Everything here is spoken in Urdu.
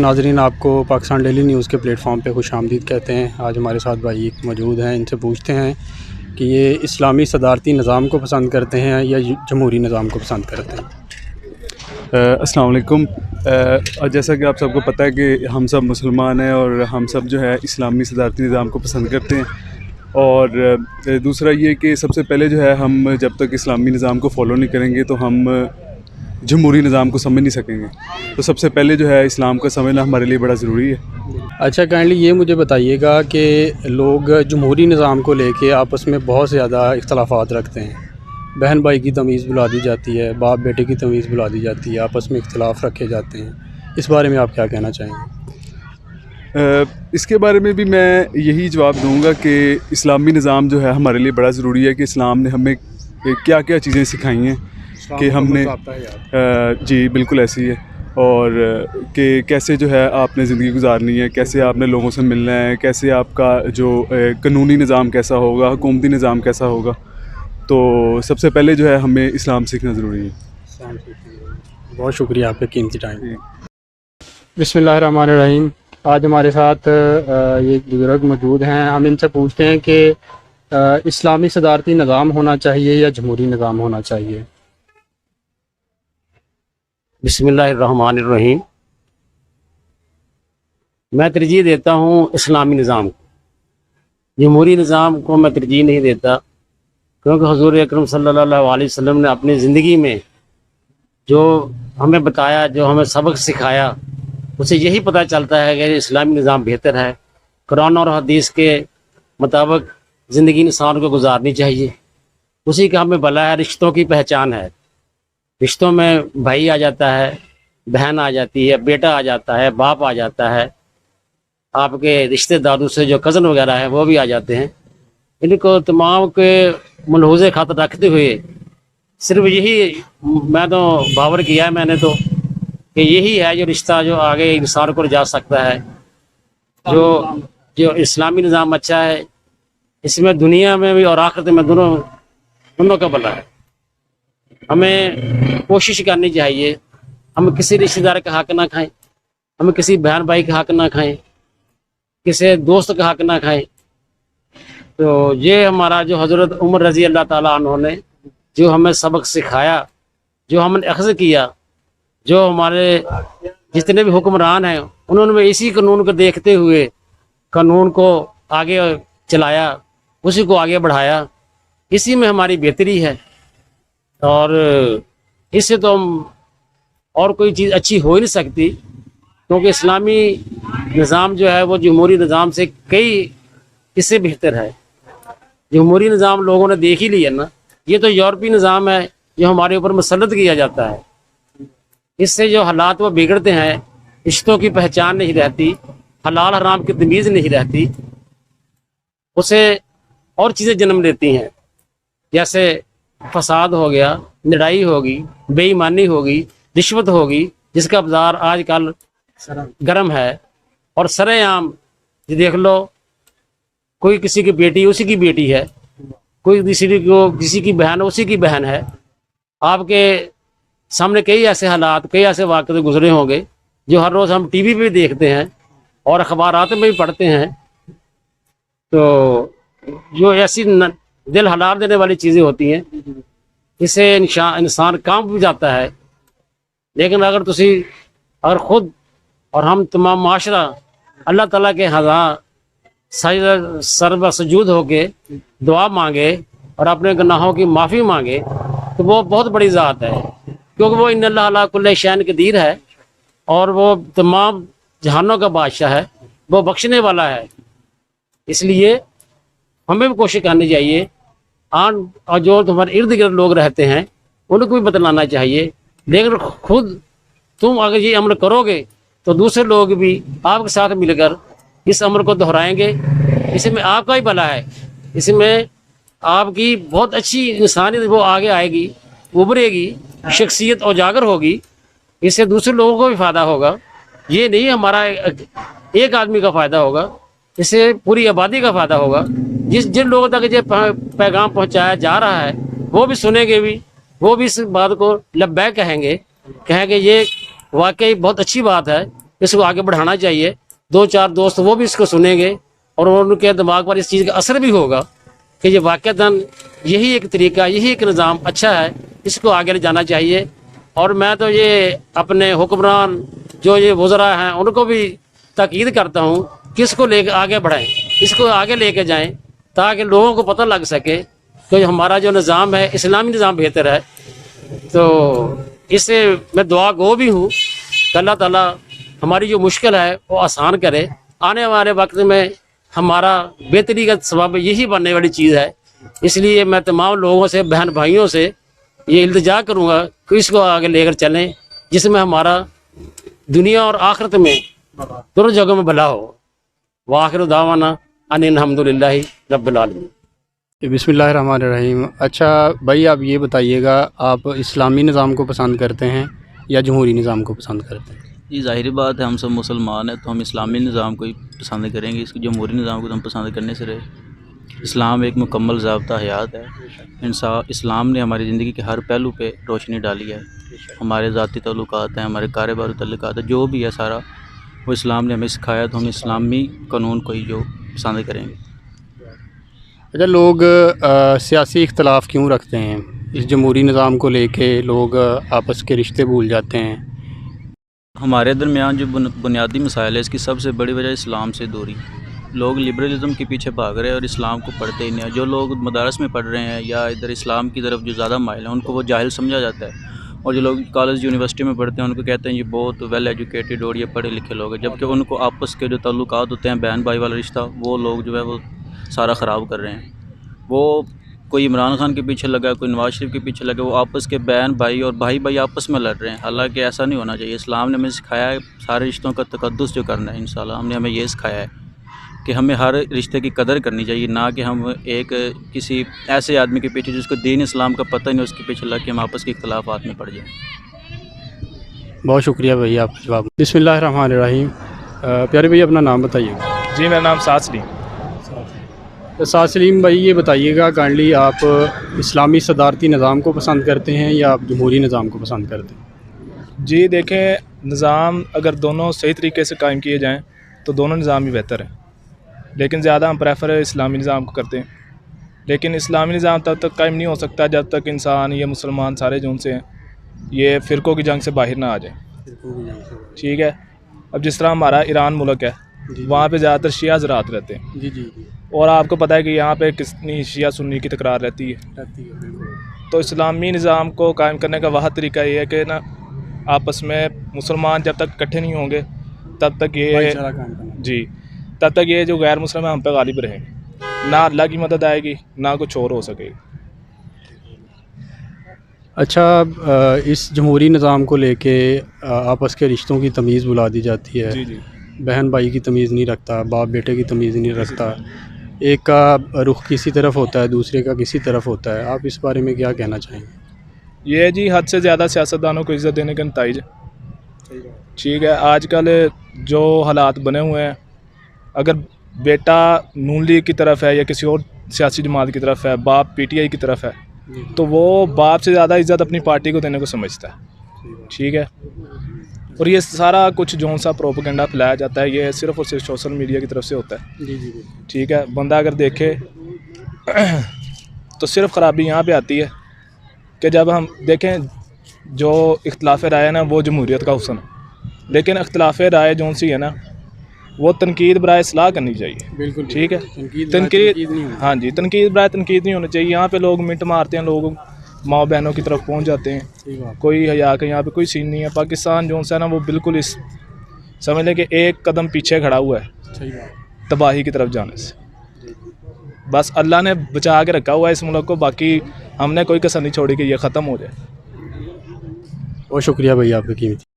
ناظرین، آپ کو پاکستان ڈیلی نیوز کے پلیٹ فارم پہ خوش آمدید کہتے ہیں۔ آج ہمارے ساتھ بھائی موجود ہیں، ان سے پوچھتے ہیں کہ یہ اسلامی صدارتی نظام کو پسند کرتے ہیں یا جمہوری نظام کو پسند کرتے ہیں۔ السلام علیکم۔ جیسا کہ آپ سب کو پتہ ہے کہ ہم سب مسلمان ہیں اور ہم سب جو ہے اسلامی صدارتی نظام کو پسند کرتے ہیں، اور دوسرا یہ کہ سب سے پہلے جو ہے ہم جب تک اسلامی نظام کو فالو نہیں کریں گے تو ہم جمہوری نظام کو سمجھ نہیں سکیں گے۔ تو سب سے پہلے جو ہے اسلام کو سمجھنا ہمارے لیے بڑا ضروری ہے۔ اچھا، کائنڈلی یہ مجھے بتائیے گا کہ لوگ جمہوری نظام کو لے کے آپس میں بہت زیادہ اختلافات رکھتے ہیں، بہن بھائی کی تمیز بلا دی جاتی ہے، باپ بیٹے کی تمیز بلا دی جاتی ہے، آپس میں اختلاف رکھے جاتے ہیں۔ اس بارے میں آپ کیا کہنا چاہیں گے؟ اس کے بارے میں بھی میں یہی جواب دوں گا کہ اسلامی نظام جو ہے ہمارے لیے بڑا ضروری ہے کہ اسلام نے ہمیں کیا کیا چیزیں سکھائی ہیں کہ ہم نے جی بالکل ایسی ہے، اور کہ کیسے جو ہے آپ نے زندگی گزارنی ہے، کیسے آپ نے لوگوں سے ملنا ہے، کیسے آپ کا جو قانونی نظام کیسا ہوگا، حکومتی نظام کیسا ہوگا۔ تو سب سے پہلے جو ہے ہمیں اسلام سیکھنا ضروری ہے۔ بہت شکریہ آپ کے قیمتی ٹائم۔ بسم اللہ الرحمن الرحیم۔ آج ہمارے ساتھ یہ بزرگ موجود ہیں، ہم ان سے پوچھتے ہیں کہ اسلامی صدارتی نظام ہونا چاہیے یا جمہوری نظام ہونا چاہیے؟ بسم اللہ الرحمن الرحیم۔ میں ترجیح دیتا ہوں اسلامی نظام کو، جمہوری نظام کو میں ترجیح نہیں دیتا، کیونکہ حضور اکرم صلی اللہ علیہ وسلم نے اپنی زندگی میں جو ہمیں بتایا، جو ہمیں سبق سکھایا، اسے یہی پتہ چلتا ہے کہ اسلامی نظام بہتر ہے۔ قرآن اور حدیث کے مطابق زندگی انسان کو گزارنی چاہیے، اسی کا ہمیں بھلا ہے۔ رشتوں کی پہچان ہے، رشتوں میں بھائی آ جاتا ہے، بہن آ جاتی ہے، بیٹا آ جاتا ہے، باپ آ جاتا ہے، آپ کے رشتہ داروں سے جو کزن وغیرہ ہیں وہ بھی آ جاتے ہیں۔ ان کو تمام کے ملحوظے خاطر رکھتے ہوئے صرف یہی میں تو باور کیا ہے میں نے تو کہ یہی ہے جو رشتہ جو آگے انسان کو جا سکتا ہے۔ جو اسلامی نظام اچھا ہے، اس میں دنیا میں بھی اور آخرت میں دونوں کا بھلا ہے۔ ہمیں کوشش کرنی چاہیے ہم کسی رشتہ دار کا حق نہ کھائیں، ہم کسی بہن بھائی کا حق نہ کھائیں، کسی دوست کا حق نہ کھائیں۔ تو یہ ہمارا جو حضرت عمر رضی اللہ تعالیٰ عنہ نے جو ہمیں سبق سکھایا، جو ہم نے اخذ کیا، جو ہمارے جتنے بھی حکمران ہیں انہوں نے اسی قانون کو دیکھتے ہوئے قانون کو آگے چلایا، اسی کو آگے بڑھایا، اسی میں ہماری بہتری ہے۔ اور اس سے تو ہم اور کوئی چیز اچھی ہو ہی نہیں سکتی، کیونکہ اسلامی نظام جو ہے وہ جمہوری نظام سے کئی اس سے بہتر ہے۔ جمہوری نظام لوگوں نے دیکھ ہی لیا نا، یہ تو یورپی نظام ہے جو ہمارے اوپر مسلط کیا جاتا ہے۔ اس سے جو حالات وہ بگڑتے ہیں، رشتوں کی پہچان نہیں رہتی، حلال حرام کی تمیز نہیں رہتی، اسے اور چیزیں جنم لیتی ہیں، جیسے فساد ہو گیا، لڑائی ہوگی، بے ایمانی ہوگی، رشوت ہوگی، جس کا بازار آج کل گرم ہے، اور سر عام دیکھ لو، کوئی کسی کی بیٹی اسی کی بیٹی ہے، کوئی کسی کی بہن اسی کی بہن ہے۔ آپ کے سامنے کئی ایسے حالات، کئی ایسے واقعے گزرے ہوں گے جو ہر روز ہم ٹی وی پہ بھی دیکھتے ہیں اور اخبارات میں بھی پڑھتے ہیں۔ تو جو ایسی دل ہلار دینے والی چیزیں ہوتی ہیں، اس سے انسان کام بھی جاتا ہے۔ لیکن اگر خود اور ہم تمام معاشرہ اللہ تعالیٰ کے ہاں سر بسجود ہو کے دعا مانگے اور اپنے گناہوں کی معافی مانگے تو وہ بہت بڑی ذات ہے، کیونکہ وہ ان اللہ علی کل شیء قدیر ہے، اور وہ تمام جہانوں کا بادشاہ ہے، وہ بخشنے والا ہے۔ اس لیے ہمیں بھی کوشش کرنی چاہیے، اور جو تمہارے ارد گرد لوگ رہتے ہیں ان کو بھی بتلانا چاہیے۔ لیکن خود تم اگر یہ عمل کرو گے تو دوسرے لوگ بھی آپ کے ساتھ مل کر اس عمل کو دہرائیں گے۔ اس میں آپ کا ہی بھلا ہے، اس میں آپ کی بہت اچھی انسانیت وہ آگے آئے گی، ابھرے گی، شخصیت اجاگر ہوگی، اس سے دوسرے لوگوں کو بھی فائدہ ہوگا۔ یہ نہیں ہمارا ایک آدمی کا فائدہ ہوگا، اس سے پوری آبادی کا فائدہ ہوگا۔ جن لوگوں تک یہ پیغام پہنچایا جا رہا ہے وہ بھی سنیں گے، بھی وہ بھی اس بات کو لبیک کہیں گے یہ واقعی بہت اچھی بات ہے اس کو آگے بڑھانا چاہیے. 2-4 دوست وہ بھی اس کو سنیں گے اور ان کے دماغ پر اس چیز کا اثر بھی ہوگا کہ یہ واقعتاً یہی ایک طریقہ، یہی ایک نظام اچھا ہے، اس کو آگے لے جانا چاہیے. اور میں تو یہ اپنے حکمران جو یہ وزراء ہیں ان کو بھی تاکید کرتا ہوں کہ اس کو لے کے آگے بڑھائیں، اس کو آگے لے کے جائیں تاکہ لوگوں کو پتہ لگ سکے کہ ہمارا جو نظام ہے اسلامی نظام بہتر ہے. تو اس سے میں دعا گو بھی ہوں کہ اللہ تعالیٰ ہماری جو مشکل ہے وہ آسان کرے. آنے والے وقت میں ہمارا بہتری کا سبب یہی بننے والی چیز ہے. اس لیے میں تمام لوگوں سے، بہن بھائیوں سے یہ التجا کروں گا کہ اس کو آگے لے کر چلیں جس میں ہمارا دنیا اور آخرت میں دونوں جگہوں میں بھلا ہو. وآخر دعوانا ان الحمد للہ رب العالمین. بسم اللہ الرحمن الرحیم. اچھا بھائی آپ یہ بتائیے گا، آپ اسلامی نظام کو پسند کرتے ہیں یا جمہوری نظام کو پسند کرتے ہیں؟ جی ظاہری بات ہے، ہم سب مسلمان ہیں تو ہم اسلامی نظام کو ہی پسند کریں گے. اس کو جمہوری نظام کو تو ہم پسند کرنے سے رہے. اسلام ایک مکمل ضابطہ حیات ہے. اسلام نے ہماری زندگی کے ہر پہلو پہ روشنی ڈالی ہے. ہمارے ذاتی تعلقات ہیں، ہمارے کاروباری تعلقات ہیں، جو بھی ہے سارا وہ اسلام نے ہمیں سکھایا، تو ہم اسلامی قانون کو ہی جو پسند کریں گے. اچھا لوگ سیاسی اختلاف کیوں رکھتے ہیں؟ اس جمہوری نظام کو لے کے لوگ آپس کے رشتے بھول جاتے ہیں. ہمارے درمیان جو بنیادی مسائل ہے، اس کی سب سے بڑی وجہ اسلام سے دوری. لوگ لبرلزم کے پیچھے بھاگ رہے ہیں اور اسلام کو پڑھتے ہی نہیں ہیں. جو لوگ مدارس میں پڑھ رہے ہیں یا ادھر اسلام کی طرف جو زیادہ مائل ہیں ان کو وہ جاہل سمجھا جاتا ہے، اور جو لوگ کالج یونیورسٹی میں پڑھتے ہیں ان کو کہتے ہیں یہ بہت ویل ایجوکیٹڈ اور یہ پڑھے لکھے لوگ ہیں، جبکہ ان کو آپس کے جو تعلقات ہوتے ہیں، بہن بھائی والا رشتہ، وہ لوگ جو ہے وہ سارا خراب کر رہے ہیں. وہ کوئی عمران خان کے پیچھے لگا، کوئی نواز شریف کے پیچھے لگا، وہ آپس کے بہن بھائی اور بھائی آپس میں لڑ رہے ہیں. حالانکہ ایسا نہیں ہونا چاہیے. اسلام نے ہمیں سکھایا ہے سارے رشتوں کا تقدس جو کرنا ہے. انشاءاللہ ہم نے ہمیں یہ سکھایا ہے کہ ہمیں ہر رشتے کی قدر کرنی چاہیے، نہ کہ ہم ایک کسی ایسے آدمی کے پیچھے جس کو دین اسلام کا پتہ نہیں اس کے پیچھے لگ کے ہم آپس کے اختلافات میں پڑ جائیں. بہت شکریہ بھائی آپ کا جواب. بسم اللہ الرحمن الرحیم. پیارے بھائی اپنا نام بتائیے گا. جی میرا نام سعد سلیم. سعد سلیم بھائی یہ بتائیے گا کائنڈلی آپ اسلامی صدارتی نظام کو پسند کرتے ہیں یا آپ جمہوری نظام کو پسند کرتے ہیں؟ جی دیکھیں، نظام اگر دونوں صحیح طریقے سے قائم کیے جائیں تو دونوں نظام ہی بہتر ہیں، لیکن زیادہ ہم پریفر اسلامی نظام کو کرتے ہیں. لیکن اسلامی نظام تب تک قائم نہیں ہو سکتا جب تک انسان یا مسلمان سارے جو ان سے ہیں یہ فرقوں کی جنگ سے باہر نہ آ جائیں. ٹھیک ہے. اب جس طرح ہمارا ایران ملک ہے، وہاں پہ زیادہ تر شیعہ حضرات رہتے ہیں. جی جی جی. اور آپ کو پتہ ہے کہ یہاں پہ کتنی شیعہ سنی کی تکرار رہتی ہے. تو اسلامی نظام کو قائم کرنے کا واحد طریقہ یہ ہے کہ نا آپس میں مسلمان جب تک اکٹھے نہیں ہوں گے تب تک یہ جو غیر مسلم ہیں ہم پہ غالب رہیں گے. نہ اللہ کی مدد آئے گی، نہ کچھ اور ہو سکے گی. اچھا اس جمہوری نظام کو لے کے آپس کے رشتوں کی تمیز بلا دی جاتی ہے. جی جی. بہن بھائی کی تمیز نہیں رکھتا، باپ بیٹے کی تمیز نہیں رکھتا، ایک کا رخ کسی طرف ہوتا ہے دوسرے کا کسی طرف ہوتا ہے. آپ اس بارے میں کیا کہنا چاہیں گے؟ یہ جی حد سے زیادہ سیاستدانوں کو عزت دینے کا نتائج ہے. ٹھیک ہے. آج کل جو حالات بنے ہوئے ہیں، اگر بیٹا نون لیگ کی طرف ہے یا کسی اور سیاسی جماعت کی طرف ہے، باپ پی ٹی آئی کی طرف ہے، تو وہ باپ سے زیادہ عزت اپنی پارٹی کو دینے کو سمجھتا ہے. ٹھیک ہے. اور یہ سارا کچھ جو سا پروپیگنڈا پھیلایا جاتا ہے یہ صرف اور صرف سوشل میڈیا کی طرف سے ہوتا ہے. جی جی. ٹھیک ہے. بندہ اگر دیکھے تو صرف خرابی یہاں پہ آتی ہے کہ جب ہم دیکھیں جو اختلاف رائے ہے نا وہ جمہوریت کا حسن ہے، لیکن اختلاف رائے جو سی ہے نا وہ تنقید برائے اصلاح کرنی چاہیے. بالکل. ٹھیک ہے. تنقید ہاں جی، تنقید برائے تنقید نہیں ہونا چاہیے. یہاں پہ لوگ منٹ مارتے ہیں، لوگ ماؤں بہنوں کی طرف پہنچ جاتے ہیں. کوئی حیا کا یہاں پہ کوئی سین نہیں ہے. پاکستان جو ہے نا وہ بالکل اس سمجھ لیں کہ ایک قدم پیچھے کھڑا ہوا ہے تباہی کی طرف جانے سے. بس اللہ نے بچا کے رکھا ہوا ہے اس ملک کو، باقی ہم نے کوئی کسر نہیں چھوڑی کہ یہ ختم ہو جائے. بہت شکریہ بھائی آپ کی قیمتی